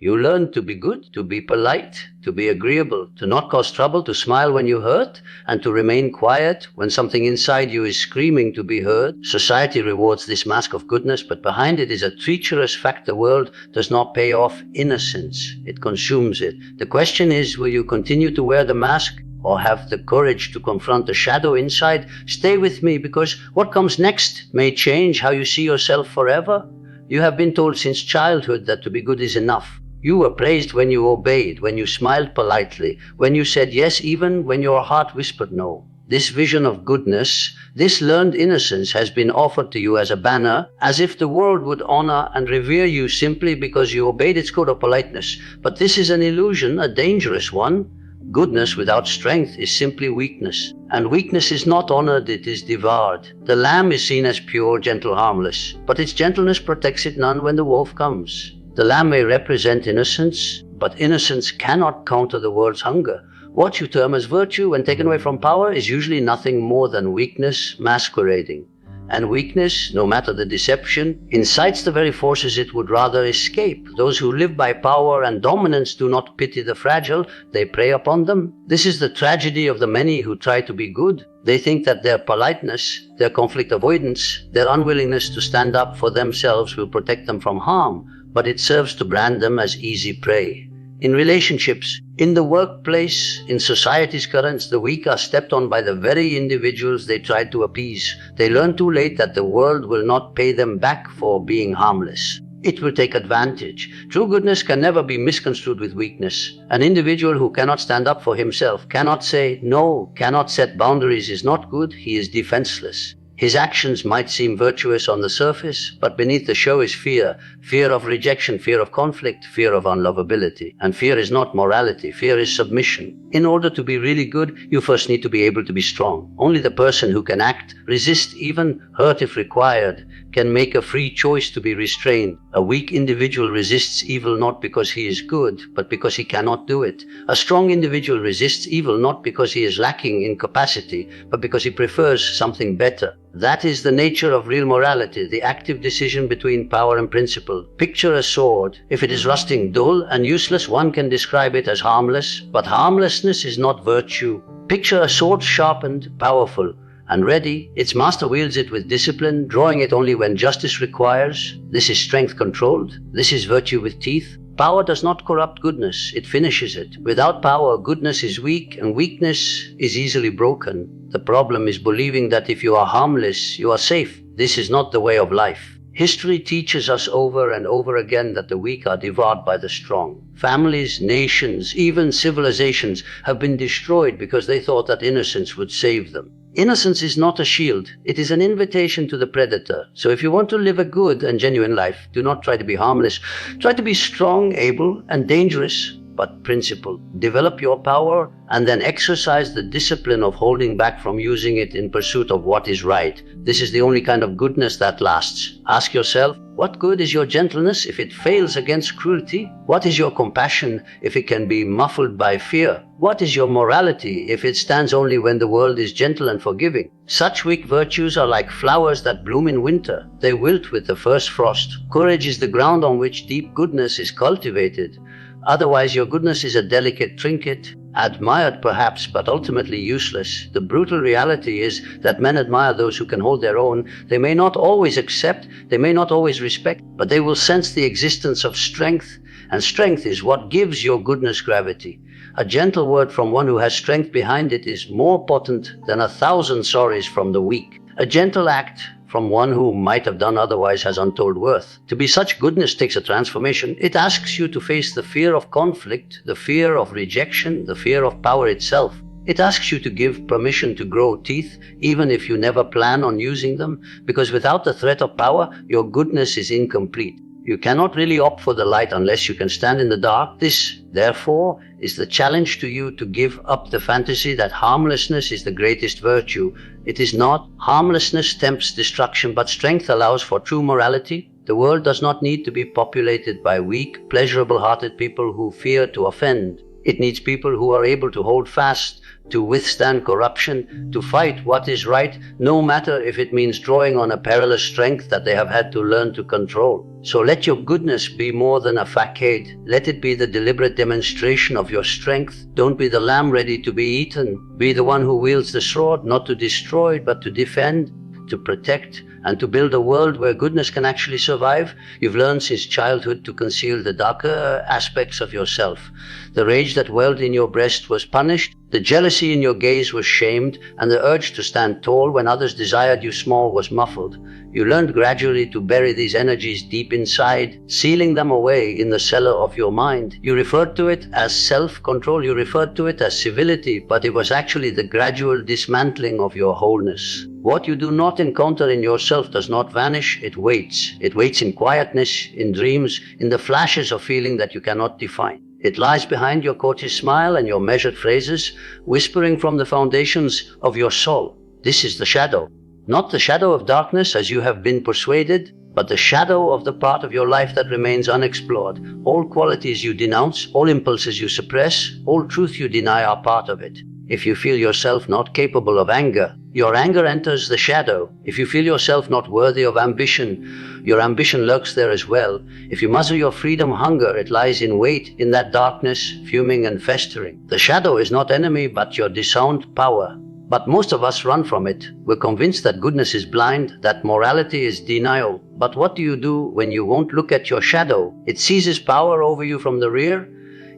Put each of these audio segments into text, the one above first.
You learn to be good, to be polite, to be agreeable, to not cause trouble, to smile when you hurt, and to remain quiet when something inside you is screaming to be heard. Society rewards this mask of goodness, but behind it is a treacherous fact. The world does not pay off innocence. It consumes it. The question is, will you continue to wear the mask, or have the courage to confront the shadow inside? Stay with me, because what comes next may change how you see yourself forever. You have been told since childhood that to be good is enough. You were praised when you obeyed, when you smiled politely, when you said yes even when your heart whispered no. This vision of goodness, this learned innocence has been offered to you as a banner, as if the world would honor and revere you simply because you obeyed its code of politeness. But this is an illusion, a dangerous one. Goodness without strength is simply weakness, and weakness is not honored, it is devoured. The lamb is seen as pure, gentle, harmless, but its gentleness protects it none when the wolf comes. The lamb may represent innocence, but innocence cannot counter the world's hunger. What you term as virtue when taken away from power is usually nothing more than weakness masquerading. And weakness, no matter the deception, incites the very forces it would rather escape. Those who live by power and dominance do not pity the fragile, they prey upon them. This is the tragedy of the many who try to be good. They think that their politeness, their conflict avoidance, their unwillingness to stand up for themselves will protect them from harm, but it serves to brand them as easy prey. In relationships, in the workplace, in society's currents, the weak are stepped on by the very individuals they tried to appease. They learn too late that the world will not pay them back for being harmless. It will take advantage. True goodness can never be misconstrued with weakness. An individual who cannot stand up for himself, cannot say no, cannot set boundaries is not good, he is defenseless. His actions might seem virtuous on the surface, but beneath the show is fear. Fear of rejection, fear of conflict, fear of unlovability. And fear is not morality, fear is submission. In order to be really good, you first need to be able to be strong. Only the person who can act, resist, even hurt if required, can make a free choice to be restrained. A weak individual resists evil not because he is good, but because he cannot do it. A strong individual resists evil not because he is lacking in capacity, but because he prefers something better. That is the nature of real morality, the active decision between power and principle. Picture a sword. If it is rusting, dull, and useless, one can describe it as harmless, but harmlessness is not virtue. Picture a sword sharpened, powerful, and ready. Its master wields it with discipline, drawing it only when justice requires. This is strength controlled. This is virtue with teeth. Power does not corrupt goodness, it finishes it. Without power, goodness is weak, and weakness is easily broken. The problem is believing that if you are harmless, you are safe. This is not the way of life. History teaches us over and over again that the weak are devoured by the strong. Families, nations, even civilizations have been destroyed because they thought that innocence would save them. Innocence is not a shield, it is an invitation to the predator. So if you want to live a good and genuine life, do not try to be harmless. Try to be strong, able, and dangerous, but principled. Develop your power and then exercise the discipline of holding back from using it in pursuit of what is right. This is the only kind of goodness that lasts. Ask yourself, what good is your gentleness if it fails against cruelty? What is your compassion if it can be muffled by fear? What is your morality if it stands only when the world is gentle and forgiving? Such weak virtues are like flowers that bloom in winter. They wilt with the first frost. Courage is the ground on which deep goodness is cultivated. Otherwise, your goodness is a delicate trinket, admired perhaps, but ultimately useless. The brutal reality is that men admire those who can hold their own. They may not always accept, they may not always respect, but they will sense the existence of strength, and strength is what gives your goodness gravity. A gentle word from one who has strength behind it is more potent than 1,000 sorries from the weak. A gentle act from one who might have done otherwise has untold worth. To be such goodness takes a transformation. It asks you to face the fear of conflict, the fear of rejection, the fear of power itself. It asks you to give permission to grow teeth, even if you never plan on using them, because without the threat of power, your goodness is incomplete. You cannot really opt for the light unless you can stand in the dark. This, therefore, is the challenge to you to give up the fantasy that harmlessness is the greatest virtue. It is not. Harmlessness tempts destruction, but strength allows for true morality. The world does not need to be populated by weak, pleasurable-hearted people who fear to offend. It needs people who are able to hold fast, to withstand corruption, to fight what is right, no matter if it means drawing on a perilous strength that they have had to learn to control. So let your goodness be more than a facade. Let it be the deliberate demonstration of your strength. Don't be the lamb ready to be eaten. Be the one who wields the sword, not to destroy, but to defend, to protect, and to build a world where goodness can actually survive. You've learned since childhood to conceal the darker aspects of yourself. The rage that welled in your breast was punished, the jealousy in your gaze was shamed, and the urge to stand tall when others desired you small was muffled. You learned gradually to bury these energies deep inside, sealing them away in the cellar of your mind. You referred to it as self-control, you referred to it as civility, but it was actually the gradual dismantling of your wholeness. What you do not encounter in yourself does not vanish, it waits. It waits in quietness, in dreams, in the flashes of feeling that you cannot define. It lies behind your courteous smile and your measured phrases, whispering from the foundations of your soul. This is the shadow. Not the shadow of darkness as you have been persuaded, but the shadow of the part of your life that remains unexplored. All qualities you denounce, all impulses you suppress, all truth you deny are part of it. If you feel yourself not capable of anger, your anger enters the shadow. If you feel yourself not worthy of ambition, your ambition lurks there as well. If you muzzle your freedom hunger, it lies in wait in that darkness, fuming and festering. The shadow is not enemy, but your disowned power. But most of us run from it. We're convinced that goodness is blind, that morality is denial. But what do you do when you won't look at your shadow? It seizes power over you from the rear.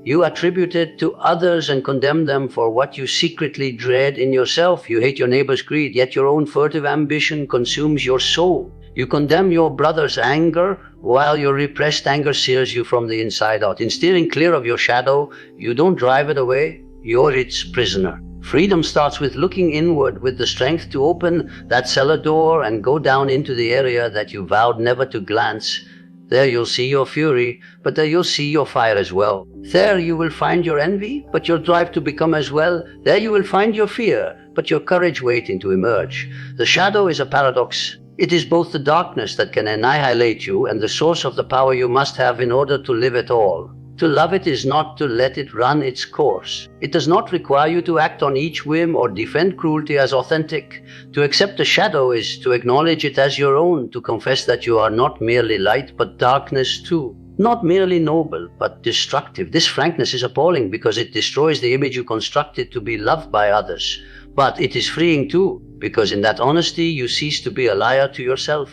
You attribute it to others and condemn them for what you secretly dread in yourself. You hate your neighbor's greed, yet your own furtive ambition consumes your soul. You condemn your brother's anger, while your repressed anger sears you from the inside out. In steering clear of your shadow, you don't drive it away, you're its prisoner. Freedom starts with looking inward, with the strength to open that cellar door and go down into the area that you vowed never to glance. There you'll see your fury, but there you'll see your fire as well. There you will find your envy, but your drive to become as well. There you will find your fear, but your courage waiting to emerge. The shadow is a paradox. It is both the darkness that can annihilate you and the source of the power you must have in order to live it all. To love it is not to let it run its course. It does not require you to act on each whim or defend cruelty as authentic. To accept the shadow is to acknowledge it as your own, to confess that you are not merely light but darkness too. Not merely noble, but destructive. This frankness is appalling because it destroys the image you constructed to be loved by others. But it is freeing too, because in that honesty you cease to be a liar to yourself.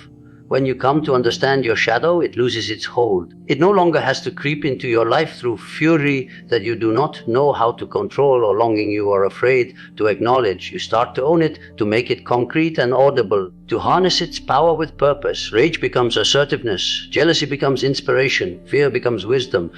When you come to understand your shadow, it loses its hold. It no longer has to creep into your life through fury that you do not know how to control or longing you are afraid to acknowledge. You start to own it, to make it concrete and audible, to harness its power with purpose. Rage becomes assertiveness, jealousy becomes inspiration, fear becomes wisdom.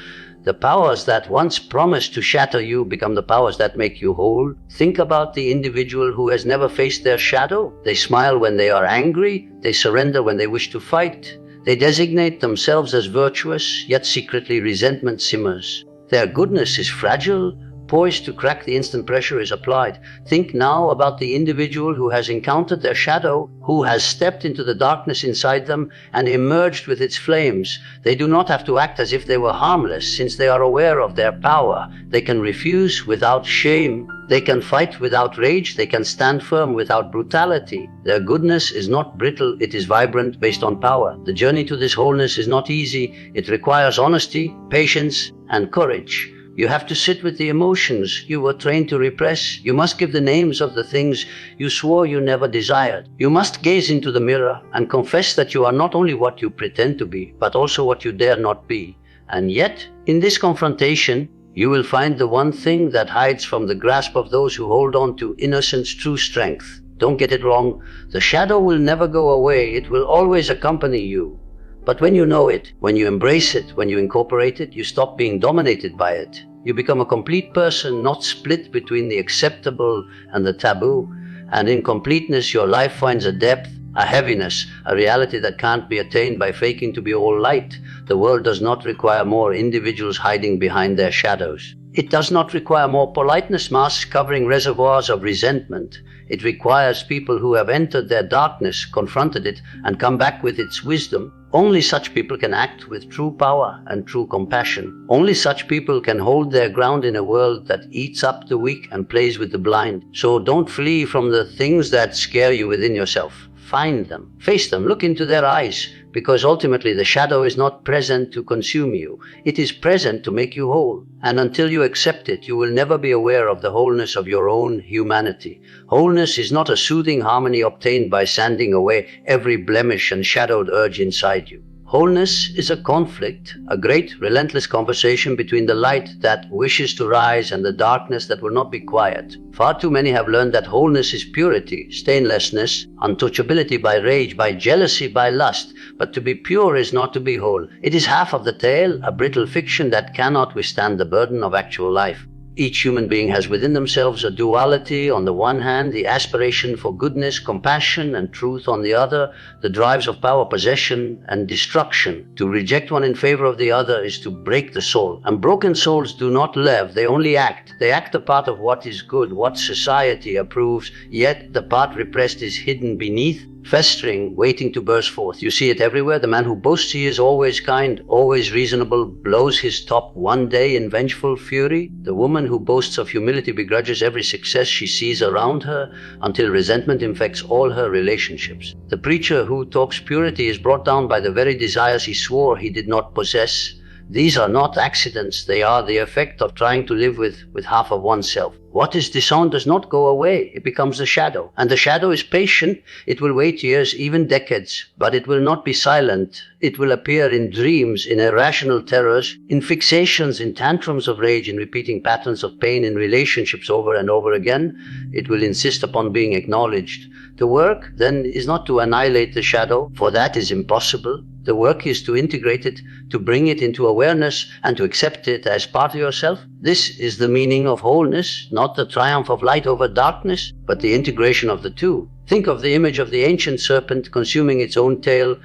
The powers that once promised to shatter you become the powers that make you whole. Think about the individual who has never faced their shadow. They smile when they are angry. They surrender when they wish to fight. They designate themselves as virtuous, yet secretly resentment simmers. Their goodness is fragile, poised to crack the instant pressure is applied. Think now about the individual who has encountered their shadow, who has stepped into the darkness inside them and emerged with its flames. They do not have to act as if they were harmless, since they are aware of their power. They can refuse without shame. They can fight without rage. They can stand firm without brutality. Their goodness is not brittle, it is vibrant, based on power. The journey to this wholeness is not easy. It requires honesty, patience, and courage. You have to sit with the emotions you were trained to repress. You must give the names of the things you swore you never desired. You must gaze into the mirror and confess that you are not only what you pretend to be, but also what you dare not be. And yet, in this confrontation, you will find the one thing that hides from the grasp of those who hold on to innocence true strength. Don't get it wrong. The shadow will never go away. It will always accompany you. But when you know it, when you embrace it, when you incorporate it, you stop being dominated by it. You become a complete person, not split between the acceptable and the taboo. And in completeness, your life finds a depth, a heaviness, a reality that can't be attained by faking to be all light. The world does not require more individuals hiding behind their shadows. It does not require more politeness masks covering reservoirs of resentment. It requires people who have entered their darkness, confronted it, and come back with its wisdom. Only such people can act with true power and true compassion. Only such people can hold their ground in a world that eats up the weak and plays with the blind. So don't flee from the things that scare you within yourself. Find them, face them, look into their eyes, because ultimately the shadow is not present to consume you. It is present to make you whole. And until you accept it, you will never be aware of the wholeness of your own humanity. Wholeness is not a soothing harmony obtained by sanding away every blemish and shadowed urge inside you. Wholeness is a conflict, a great relentless conversation between the light that wishes to rise and the darkness that will not be quiet. Far too many have learned that wholeness is purity, stainlessness, untouchability by rage, by jealousy, by lust. But to be pure is not to be whole. It is half of the tale, a brittle fiction that cannot withstand the burden of actual life. Each human being has within themselves a duality. On the one hand, the aspiration for goodness, compassion, and truth on the other, the drives of power, possession, and destruction. To reject one in favor of the other is to break the soul. And broken souls do not live, they only act. They act the part of what is good, what society approves, yet the part repressed is hidden beneath, festering, waiting to burst forth. You see it everywhere. The man who boasts he is always kind, always reasonable, blows his top one day in vengeful fury. The woman who boasts of humility begrudges every success she sees around her until resentment infects all her relationships. The preacher who talks purity is brought down by the very desires he swore he did not possess. These are not accidents, they are the effect of trying to live with half of oneself. What is disowned does not go away, it becomes a shadow. And the shadow is patient, it will wait years, even decades, but it will not be silent. It will appear in dreams, in irrational terrors, in fixations, in tantrums of rage, in repeating patterns of pain in relationships over and over again. It will insist upon being acknowledged. The work, then, is not to annihilate the shadow, for that is impossible. The work is to integrate it, to bring it into awareness, and to accept it as part of yourself. This is the meaning of wholeness, not the triumph of light over darkness, but the integration of the two. Think of the image of the ancient serpent consuming its own tail,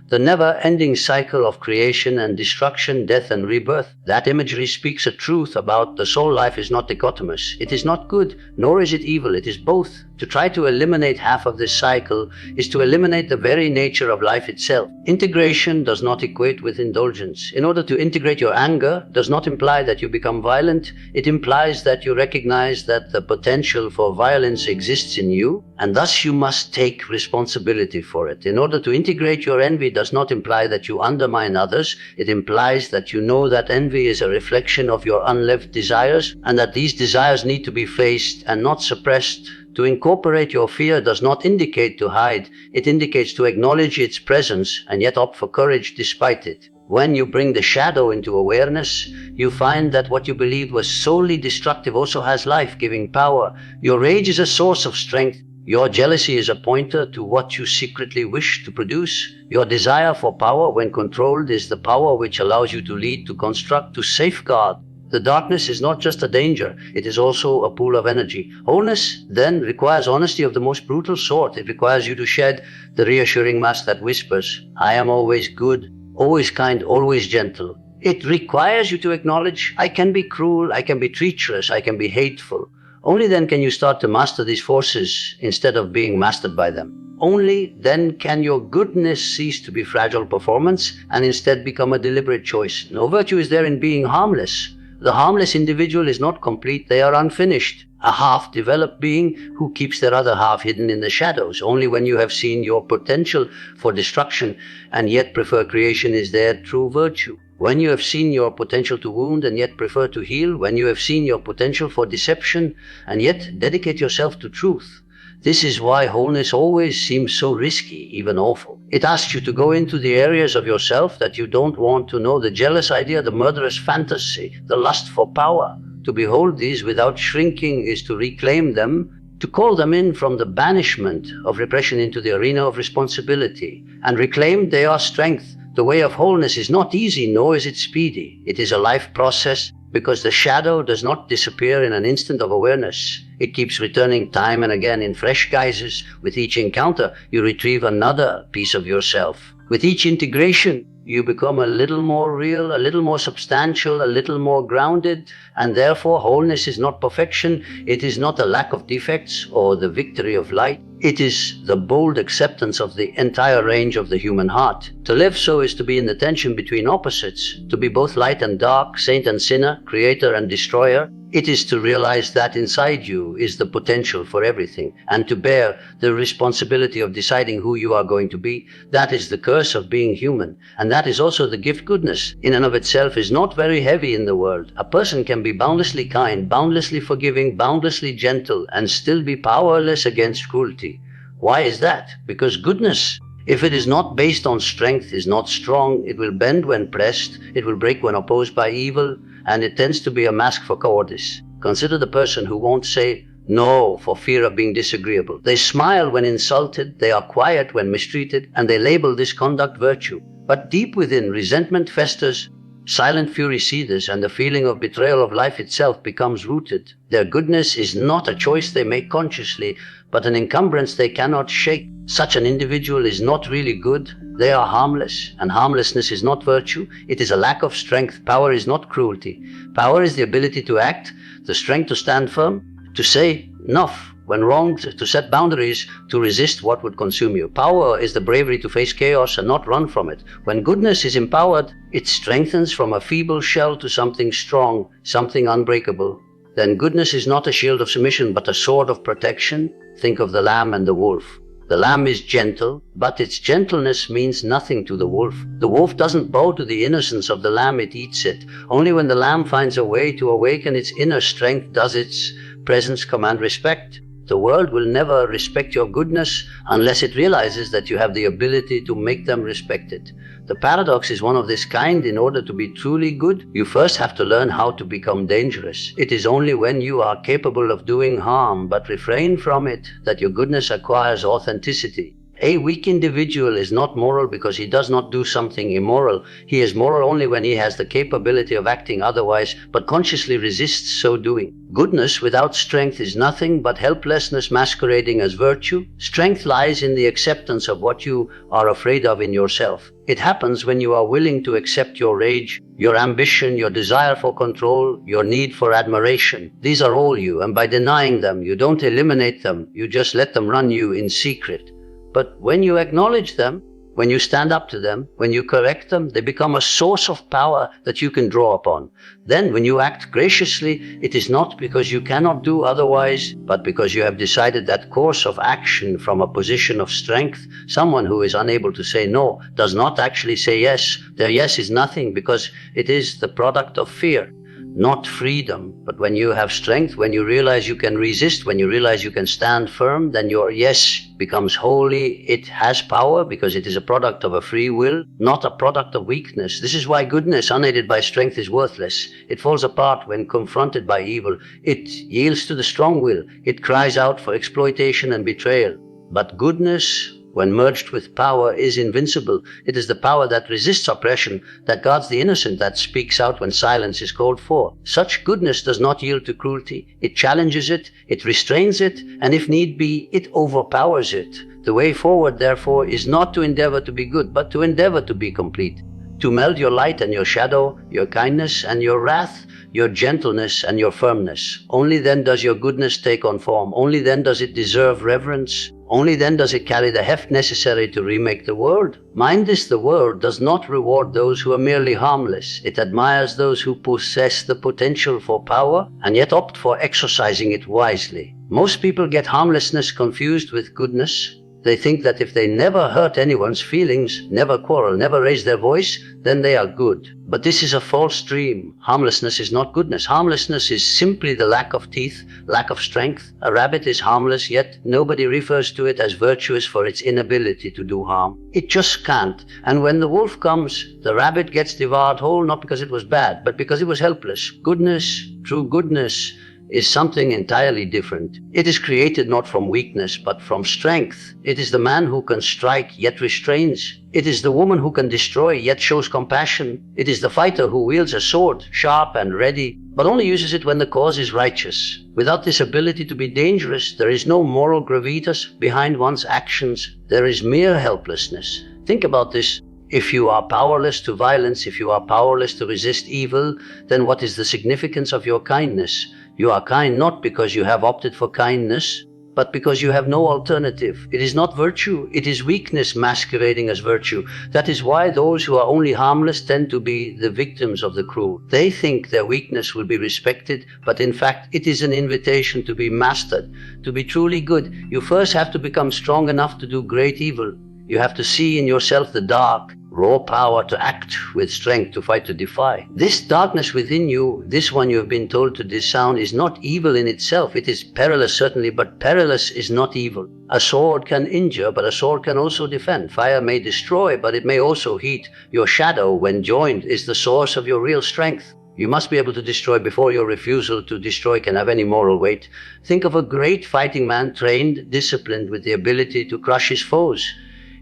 the never-ending cycle of creation and destruction, death and rebirth. That imagery speaks a truth about the soul life is not dichotomous. It is not good, nor is it evil. It is both. To try to eliminate half of this cycle is to eliminate the very nature of life itself. Integration does not equate with indulgence. In order to integrate your anger does not imply that you become violent. It implies that you recognize that the potential for violence exists in you, and thus you must take responsibility for it. In order to integrate your envy does not imply that you undermine others. It implies that you know that envy is a reflection of your unlived desires, and that these desires need to be faced and not suppressed. To incorporate your fear does not indicate to hide. It indicates to acknowledge its presence and yet opt for courage despite it. When you bring the shadow into awareness, you find that what you believed was solely destructive also has life-giving power. Your rage is a source of strength. Your jealousy is a pointer to what you secretly wish to produce. Your desire for power, when controlled, is the power which allows you to lead, to construct, to safeguard. The darkness is not just a danger, it is also a pool of energy. Wholeness, then, requires honesty of the most brutal sort. It requires you to shed the reassuring mask that whispers, "I am always good, always kind, always gentle." It requires you to acknowledge, "I can be cruel, I can be treacherous, I can be hateful." Only then can you start to master these forces instead of being mastered by them. Only then can your goodness cease to be fragile performance and instead become a deliberate choice. No virtue is there in being harmless. The harmless individual is not complete, they are unfinished. A half-developed being who keeps their other half hidden in the shadows. Only when you have seen your potential for destruction and yet prefer creation is there true virtue. When you have seen your potential to wound and yet prefer to heal, when you have seen your potential for deception and yet dedicate yourself to truth. This is why wholeness always seems so risky, even awful. It asks you to go into the areas of yourself that you don't want to know, the jealous idea, the murderous fantasy, the lust for power. To behold these without shrinking is to reclaim them, to call them in from the banishment of repression into the arena of responsibility. And reclaimed, they are strength. The way of wholeness is not easy, nor is it speedy. It is a life process, because the shadow does not disappear in an instant of awareness. It keeps returning time and again in fresh guises. With each encounter, you retrieve another piece of yourself. With each integration, you become a little more real, a little more substantial, a little more grounded, and therefore wholeness is not perfection. It is not a lack of defects or the victory of light. It is the bold acceptance of the entire range of the human heart. To live so is to be in the tension between opposites, to be both light and dark, saint and sinner, creator and destroyer. It is to realize that inside you is the potential for everything, and to bear the responsibility of deciding who you are going to be. That is the curse of being human, and that is also the gift. Goodness in and of itself is not very heavy in the world. A person can be boundlessly kind, boundlessly forgiving, boundlessly gentle, and still be powerless against cruelty. Why is that? Because goodness, if it is not based on strength, is not strong. It will bend when pressed, it will break when opposed by evil, and it tends to be a mask for cowardice. Consider the person who won't say no for fear of being disagreeable. They smile when insulted, they are quiet when mistreated, and they label this conduct virtue. But deep within, resentment festers, silent fury seethes, and the feeling of betrayal of life itself becomes rooted. Their goodness is not a choice they make consciously, but an encumbrance they cannot shake. Such an individual is not really good. They are harmless, and harmlessness is not virtue. It is a lack of strength. Power is not cruelty. Power is the ability to act, the strength to stand firm, to say enough when wronged, to set boundaries, to resist what would consume you. Power is the bravery to face chaos and not run from it. When goodness is empowered, it strengthens from a feeble shell to something strong, something unbreakable. Then goodness is not a shield of submission, but a sword of protection. Think of the lamb and the wolf. The lamb is gentle, but its gentleness means nothing to the wolf. The wolf doesn't bow to the innocence of the lamb, it eats it. Only when the lamb finds a way to awaken its inner strength does its presence command respect. The world will never respect your goodness unless it realizes that you have the ability to make them respect it. The paradox is one of this kind. In order to be truly good, you first have to learn how to become dangerous. It is only when you are capable of doing harm but refrain from it that your goodness acquires authenticity. A weak individual is not moral because he does not do something immoral. He is moral only when he has the capability of acting otherwise, but consciously resists so doing. Goodness without strength is nothing but helplessness masquerading as virtue. Strength lies in the acceptance of what you are afraid of in yourself. It happens when you are willing to accept your rage, your ambition, your desire for control, your need for admiration. These are all you, and by denying them, you don't eliminate them, you just let them run you in secret. But when you acknowledge them, when you stand up to them, when you correct them, they become a source of power that you can draw upon. Then when you act graciously, it is not because you cannot do otherwise, but because you have decided that course of action from a position of strength. Someone who is unable to say no does not actually say yes. Their yes is nothing because it is the product of fear, not freedom. But when you have strength, when you realize you can resist, when you realize you can stand firm, then your yes becomes holy. It has power because it is a product of a free will, not a product of weakness. This is why goodness unaided by strength is worthless. It falls apart when confronted by evil. It yields to the strong will. It cries out for exploitation and betrayal. But goodness, when merged with power, is invincible. It is the power that resists oppression, that guards the innocent, that speaks out when silence is called for. Such goodness does not yield to cruelty. It challenges it, it restrains it, and if need be, it overpowers it. The way forward, therefore, is not to endeavor to be good, but to endeavor to be complete. To meld your light and your shadow, your kindness and your wrath, your gentleness and your firmness. Only then does your goodness take on form. Only then does it deserve reverence. Only then does it carry the heft necessary to remake the world. Mind this, the world does not reward those who are merely harmless. It admires those who possess the potential for power and yet opt for exercising it wisely. Most people get harmlessness confused with goodness. They think that if they never hurt anyone's feelings, never quarrel, never raise their voice, then they are good. But this is a false dream. Harmlessness is not goodness. Harmlessness is simply the lack of teeth, lack of strength. A rabbit is harmless, yet nobody refers to it as virtuous for its inability to do harm. It just can't. And when the wolf comes, the rabbit gets devoured whole, not because it was bad, but because it was helpless. Goodness, true goodness, is something entirely different. It is created not from weakness, but from strength. It is the man who can strike, yet restrains. It is the woman who can destroy, yet shows compassion. It is the fighter who wields a sword, sharp and ready, but only uses it when the cause is righteous. Without this ability to be dangerous, there is no moral gravitas behind one's actions. There is mere helplessness. Think about this. If you are powerless to violence, if you are powerless to resist evil, then what is the significance of your kindness? You are kind not because you have opted for kindness, but because you have no alternative. It is not virtue, it is weakness masquerading as virtue. That is why those who are only harmless tend to be the victims of the cruel. They think their weakness will be respected, but in fact it is an invitation to be mastered. To be truly good, you first have to become strong enough to do great evil. You have to see in yourself the dark, raw power to act with strength, to fight, to defy. This darkness within you, this one you have been told to disown, is not evil in itself. It is perilous, certainly, but perilous is not evil. A sword can injure, but a sword can also defend. Fire may destroy, but it may also heat. Your shadow, when joined, is the source of your real strength. You must be able to destroy before your refusal to destroy can have any moral weight. Think of a great fighting man, trained, disciplined, with the ability to crush his foes.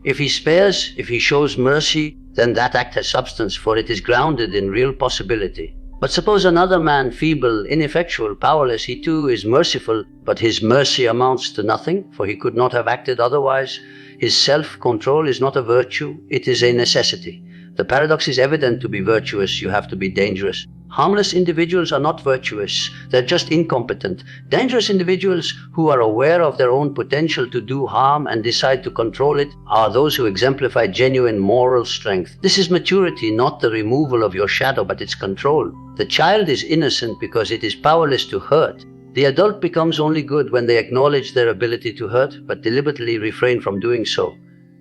If he spares, if he shows mercy, then that act has substance, for it is grounded in real possibility. But suppose another man, feeble, ineffectual, powerless, he too is merciful, but his mercy amounts to nothing, for he could not have acted otherwise. His self-control is not a virtue, it is a necessity. The paradox is evident. To be virtuous, you have to be dangerous. Harmless individuals are not virtuous, they're just incompetent. Dangerous individuals who are aware of their own potential to do harm and decide to control it are those who exemplify genuine moral strength. This is maturity, not the removal of your shadow, but its control. The child is innocent because it is powerless to hurt. The adult becomes only good when they acknowledge their ability to hurt, but deliberately refrain from doing so.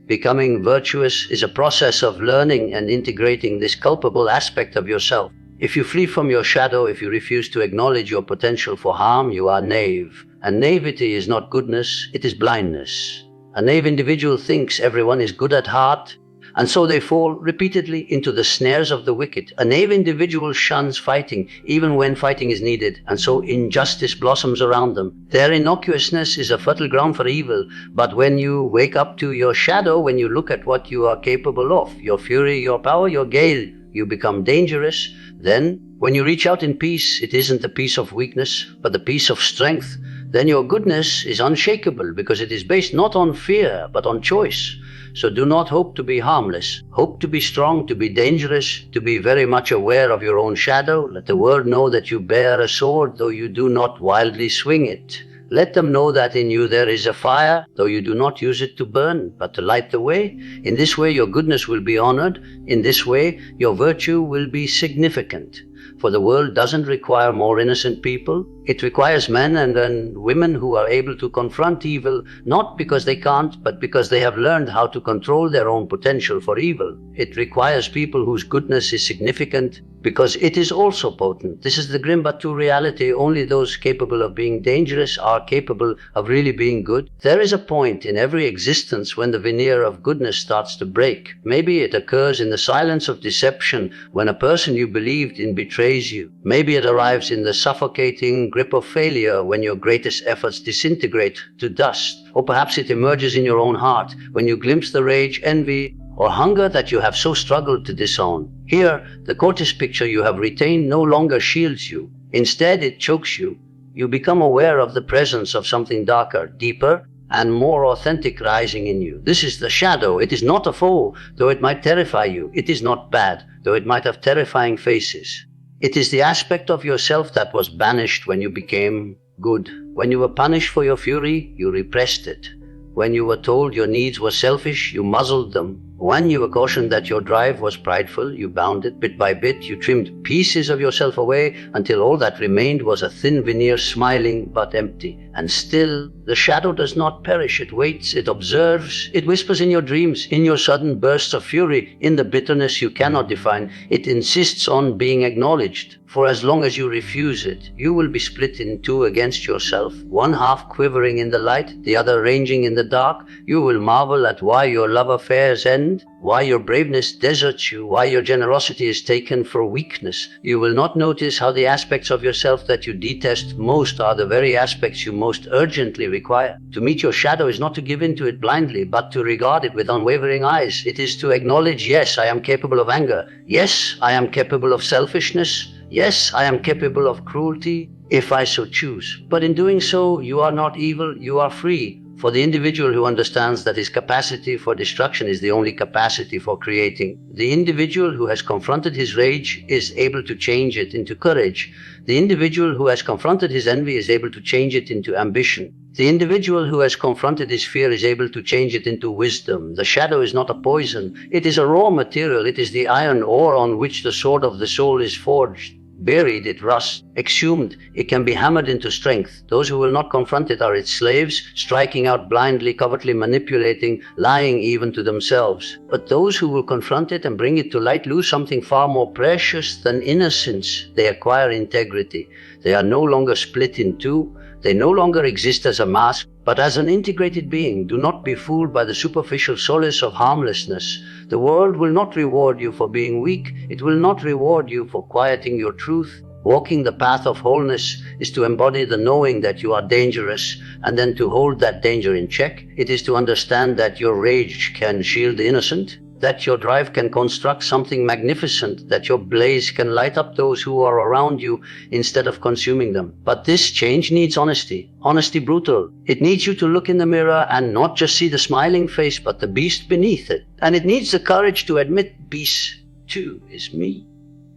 Becoming virtuous is a process of learning and integrating this culpable aspect of yourself. If you flee from your shadow, if you refuse to acknowledge your potential for harm, you are naive. And naivety is not goodness, it is blindness. A naive individual thinks everyone is good at heart, and so they fall repeatedly into the snares of the wicked. A naive individual shuns fighting, even when fighting is needed, and so injustice blossoms around them. Their innocuousness is a fertile ground for evil, but when you wake up to your shadow, when you look at what you are capable of, your fury, your power, your gale, you become dangerous. Then, when you reach out in peace, it isn't the peace of weakness, but the peace of strength. Then your goodness is unshakable because it is based not on fear, but on choice. So do not hope to be harmless. Hope to be strong, to be dangerous, to be very much aware of your own shadow. Let the world know that you bear a sword, though you do not wildly swing it. Let them know that in you there is a fire, though you do not use it to burn, but to light the way. In this way your goodness will be honored. In this way your virtue will be significant. For the world doesn't require more innocent people. It requires men and women who are able to confront evil, not because they can't, but because they have learned how to control their own potential for evil. It requires people whose goodness is significant, because it is also potent. This is the grim but true reality. Only those capable of being dangerous are capable of really being good. There is a point in every existence when the veneer of goodness starts to break. Maybe it occurs in the silence of deception, when a person you believed in betrays you. Maybe it arrives in the suffocating grip of failure, when your greatest efforts disintegrate to dust. Or perhaps it emerges in your own heart, when you glimpse the rage, envy, or hunger that you have so struggled to disown. Here, the courteous picture you have retained no longer shields you. Instead, it chokes you. You become aware of the presence of something darker, deeper, and more authentic rising in you. This is the shadow. It is not a foe, though it might terrify you. It is not bad, though it might have terrifying faces. It is the aspect of yourself that was banished when you became good. When you were punished for your fury, you repressed it. When you were told your needs were selfish, you muzzled them. When you were cautioned that your drive was prideful, you bound it bit by bit. You trimmed pieces of yourself away until all that remained was a thin veneer, smiling but empty. And still, the shadow does not perish. It waits, it observes, it whispers in your dreams, in your sudden bursts of fury, in the bitterness you cannot define. It insists on being acknowledged. For as long as you refuse it, you will be split in two against yourself, one half quivering in the light, the other ranging in the dark. You will marvel at why your love affairs end, why your braveness deserts you, why your generosity is taken for weakness. You will not notice how the aspects of yourself that you detest most are the very aspects you most urgently require. To meet your shadow is not to give in to it blindly, but to regard it with unwavering eyes. It is to acknowledge, yes, I am capable of anger. Yes, I am capable of selfishness. Yes, I am capable of cruelty, if I so choose. But in doing so, you are not evil, you are free. For the individual who understands that his capacity for destruction is the only capacity for creating. The individual who has confronted his rage is able to change it into courage. The individual who has confronted his envy is able to change it into ambition. The individual who has confronted his fear is able to change it into wisdom. The shadow is not a poison. It is a raw material. It is the iron ore on which the sword of the soul is forged. Buried, it rusts. Exhumed, it can be hammered into strength. Those who will not confront it are its slaves, striking out blindly, covertly manipulating, lying even to themselves. But those who will confront it and bring it to light lose something far more precious than innocence. They acquire integrity. They are no longer split in two. They no longer exist as a mask, but as an integrated being. Do not be fooled by the superficial solace of harmlessness. The world will not reward you for being weak. It will not reward you for quieting your truth. Walking the path of wholeness is to embody the knowing that you are dangerous and then to hold that danger in check. It is to understand that your rage can shield the innocent, that your drive can construct something magnificent, that your blaze can light up those who are around you instead of consuming them. But this change needs honesty. Honesty brutal. It needs you to look in the mirror and not just see the smiling face, but the beast beneath it. And it needs the courage to admit, beast too is me.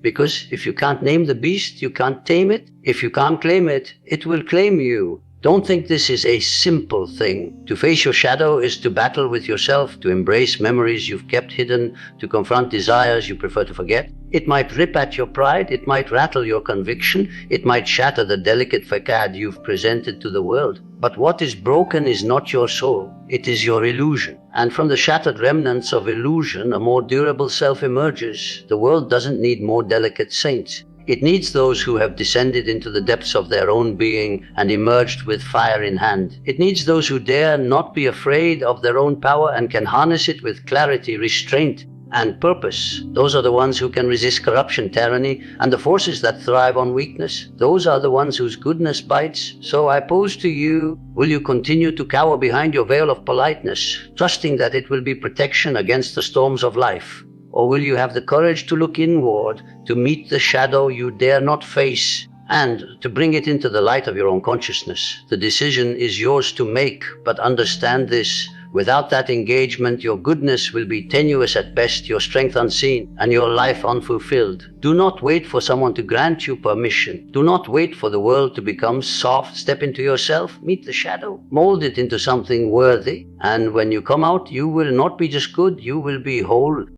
Because if you can't name the beast, you can't tame it. If you can't claim it, it will claim you. Don't think this is a simple thing. To face your shadow is to battle with yourself, to embrace memories you've kept hidden, to confront desires you prefer to forget. It might rip at your pride, it might rattle your conviction, it might shatter the delicate facade you've presented to the world. But what is broken is not your soul, it is your illusion. And from the shattered remnants of illusion, a more durable self emerges. The world doesn't need more delicate saints. It needs those who have descended into the depths of their own being and emerged with fire in hand. It needs those who dare not be afraid of their own power and can harness it with clarity, restraint, and purpose. Those are the ones who can resist corruption, tyranny, and the forces that thrive on weakness. Those are the ones whose goodness bites. So I pose to you, will you continue to cower behind your veil of politeness, trusting that it will be protection against the storms of life? Or will you have the courage to look inward, to meet the shadow you dare not face, and to bring it into the light of your own consciousness? The decision is yours to make, but understand this. Without that engagement, your goodness will be tenuous at best, your strength unseen, and your life unfulfilled. Do not wait for someone to grant you permission. Do not wait for the world to become soft. Step into yourself, meet the shadow, mold it into something worthy. And when you come out, you will not be just good, you will be whole.